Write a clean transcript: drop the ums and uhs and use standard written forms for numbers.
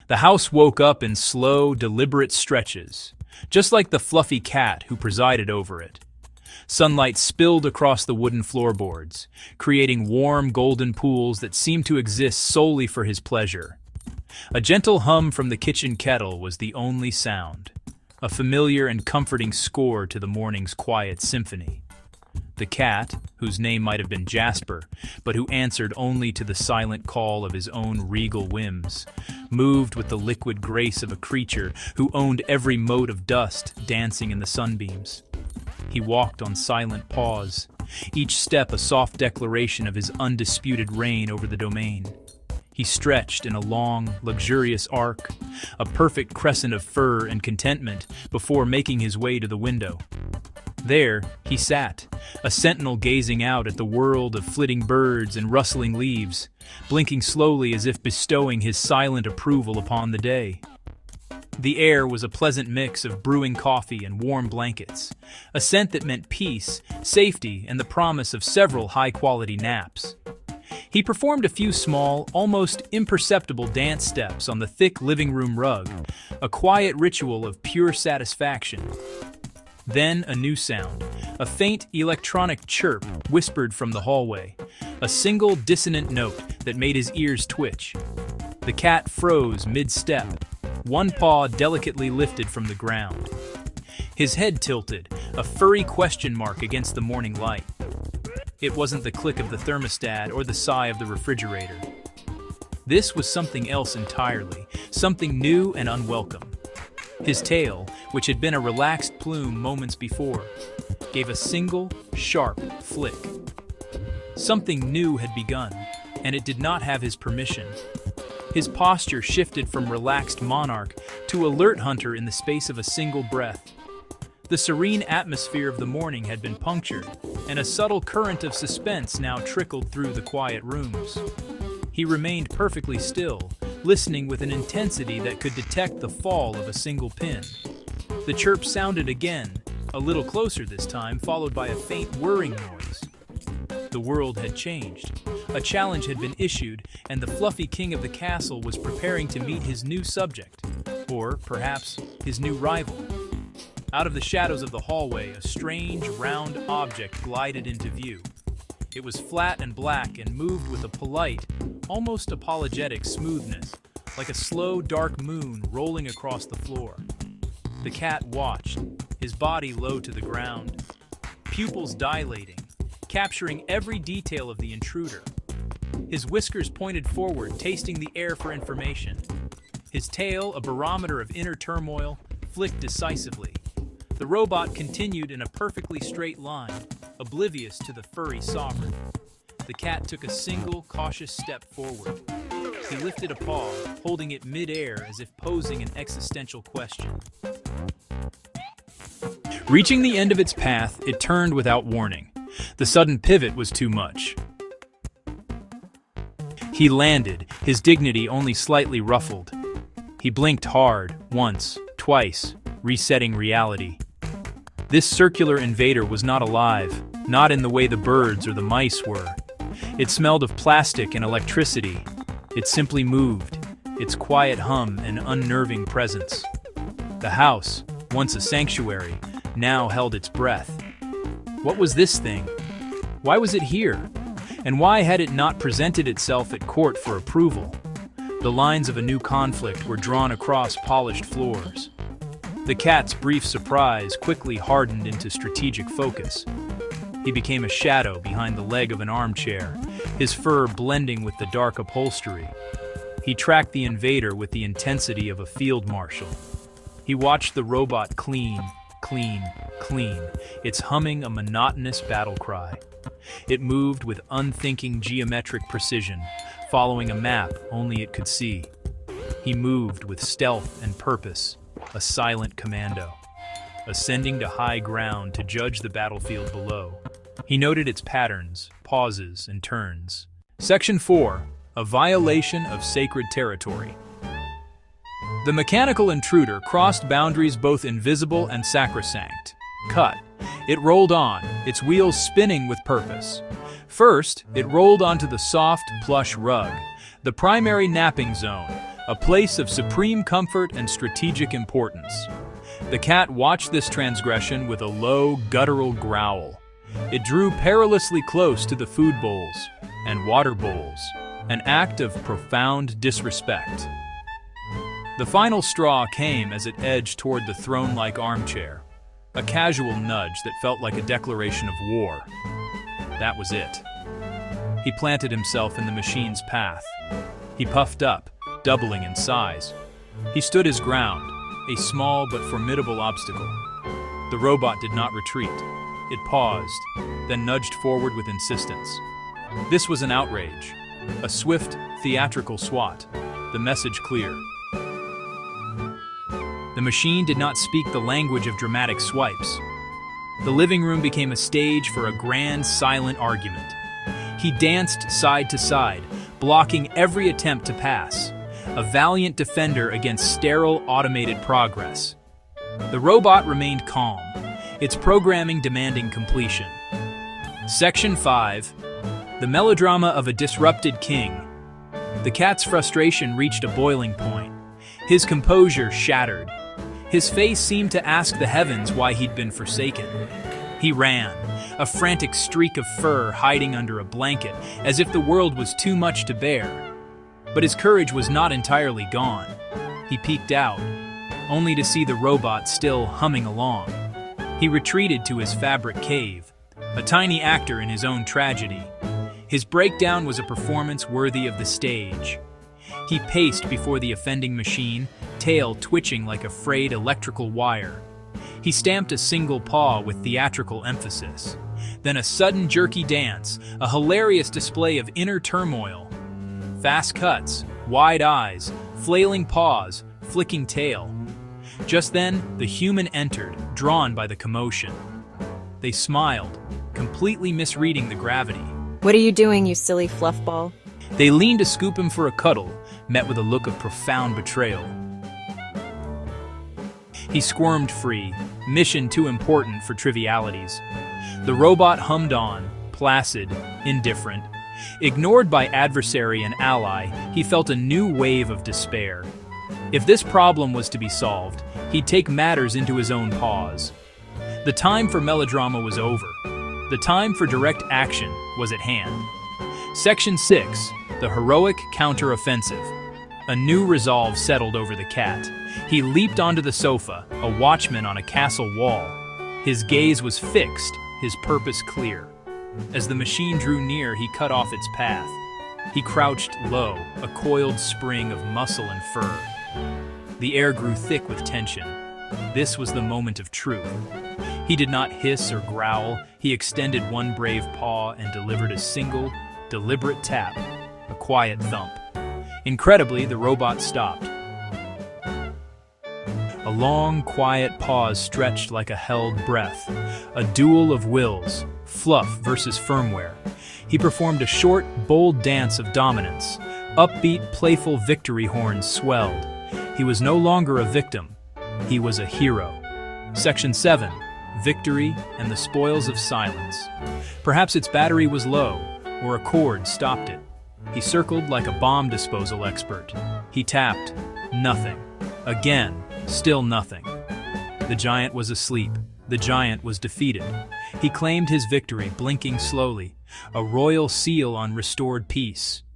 The house woke up in slow, deliberate stretches, just like the fluffy cat who presided over it. Sunlight spilled across the wooden floorboards, creating warm, golden pools that seemed to exist solely for his pleasure. A gentle hum from the kitchen kettle was the only sound, a familiar and comforting score to the morning's quiet symphony. The cat, whose name might have been Jasper, but who answered only to the silent call of his own regal whims, moved with the liquid grace of a creature who owned every mote of dust dancing in the sunbeams. He walked on silent paws, each step a soft declaration of his undisputed reign over the domain. He stretched in a long, luxurious arc, a perfect crescent of fur and contentment, before making his way to the window. There, he sat, a sentinel gazing out at the world of flitting birds and rustling leaves, blinking slowly as if bestowing his silent approval upon the day. The air was a pleasant mix of brewing coffee and warm blankets, a scent that meant peace, safety, and the promise of several high-quality naps. He performed a few small, almost imperceptible dance steps on the thick living room rug, a quiet ritual of pure satisfaction. Then a new sound, a faint electronic chirp whispered from the hallway, a single dissonant note that made his ears twitch. The cat froze mid-step, one paw delicately lifted from the ground. His head tilted, a furry question mark against the morning light. It wasn't the click of the thermostat or the sigh of the refrigerator. This was something else entirely, something new and unwelcome. His tail, which had been a relaxed plume moments before, gave a single, sharp flick. Something new had begun, and it did not have his permission. His posture shifted from relaxed monarch to alert hunter in the space of a single breath. The serene atmosphere of the morning had been punctured, and a subtle current of suspense now trickled through the quiet rooms. He remained perfectly still, listening with an intensity that could detect the fall of a single pin. The chirp sounded again, a little closer this time, followed by a faint whirring noise. The world had changed. A challenge had been issued, and the fluffy king of the castle was preparing to meet his new subject, or perhaps his new rival. Out of the shadows of the hallway, a strange, round object glided into view. It was flat and black and moved with a polite, almost apologetic smoothness, like a slow, dark moon rolling across the floor. The cat watched, his body low to the ground, pupils dilating, capturing every detail of the intruder. His whiskers pointed forward, tasting the air for information. His tail, a barometer of inner turmoil, flicked decisively. The robot continued in a perfectly straight line, oblivious to the furry sovereign. The cat took a single, cautious step forward. He lifted a paw, holding it mid-air as if posing an existential question. Reaching the end of its path, it turned without warning. The sudden pivot was too much. He landed, his dignity only slightly ruffled. He blinked hard, once, twice, resetting reality. This circular invader was not alive, not in the way the birds or the mice were. It smelled of plastic and electricity. It simply moved, its quiet hum an unnerving presence. The house, once a sanctuary, now held its breath. What was this thing? Why was it here? And why had it not presented itself at court for approval? The lines of a new conflict were drawn across polished floors. The cat's brief surprise quickly hardened into strategic focus. He became a shadow behind the leg of an armchair, his fur blending with the dark upholstery. He tracked the invader with the intensity of a field marshal. He watched the robot clean, its humming a monotonous battle cry. It moved with unthinking geometric precision, following a map only it could see. He moved with stealth and purpose, a silent commando, ascending to high ground to judge the battlefield below. He noted its patterns, pauses, and turns. Section 4. A violation of sacred territory. The mechanical intruder crossed boundaries both invisible and sacrosanct. Cut. It rolled on, its wheels spinning with purpose. First, it rolled onto the soft, plush rug, the primary napping zone, a place of supreme comfort and strategic importance. The cat watched this transgression with a low, guttural growl. It drew perilously close to the food bowls and water bowls, an act of profound disrespect. The final straw came as it edged toward the throne-like armchair, a casual nudge that felt like a declaration of war. That was it. He planted himself in the machine's path. He puffed up, doubling in size. He stood his ground, a small but formidable obstacle. The robot did not retreat. It paused, then nudged forward with insistence. This was an outrage, a swift, theatrical swat, the message clear. The machine did not speak the language of dramatic swipes. The living room became a stage for a grand, silent argument. He danced side to side, blocking every attempt to pass, a valiant defender against sterile, automated progress. The robot remained calm, its programming demanding completion. Section 5. The melodrama of a disrupted king. The cat's frustration reached a boiling point. His composure shattered. His face seemed to ask the heavens why he'd been forsaken. He ran, a frantic streak of fur hiding under a blanket, as if the world was too much to bear. But his courage was not entirely gone. He peeked out, only to see the robot still humming along. He retreated to his fabric cave, a tiny actor in his own tragedy. His breakdown was a performance worthy of the stage. He paced before the offending machine, tail twitching like a frayed electrical wire. He stamped a single paw with theatrical emphasis. Then a sudden jerky dance, a hilarious display of inner turmoil. Fast cuts, wide eyes, flailing paws, flicking tail. Just then, the human entered, drawn by the commotion. They smiled, completely misreading the gravity. What are you doing, you silly fluffball? They leaned to scoop him for a cuddle, met with a look of profound betrayal. He squirmed free, mission too important for trivialities. The robot hummed on, placid, indifferent. Ignored by adversary and ally, he felt a new wave of despair. If this problem was to be solved, he'd take matters into his own paws. The time for melodrama was over. The time for direct action was at hand. Section 6. The heroic counter-offensive. A new resolve settled over the cat. He leaped onto the sofa, a watchman on a castle wall. His gaze was fixed, his purpose clear. As the machine drew near, he cut off its path. He crouched low, a coiled spring of muscle and fur. The air grew thick with tension. This was the moment of truth. He did not hiss or growl. He extended one brave paw and delivered a single, deliberate tap, a quiet thump. Incredibly, the robot stopped. A long, quiet pause stretched like a held breath, a duel of wills, fluff versus firmware. He performed a short, bold dance of dominance. Upbeat, playful victory horns swelled. He was no longer a victim. He was a hero. Section 7. Victory and the spoils of silence. Perhaps its battery was low, or a cord stopped it. He circled like a bomb disposal expert. He tapped. Nothing. Again, still nothing. The giant was asleep. The giant was defeated. He claimed his victory, blinking slowly, a royal seal on restored peace.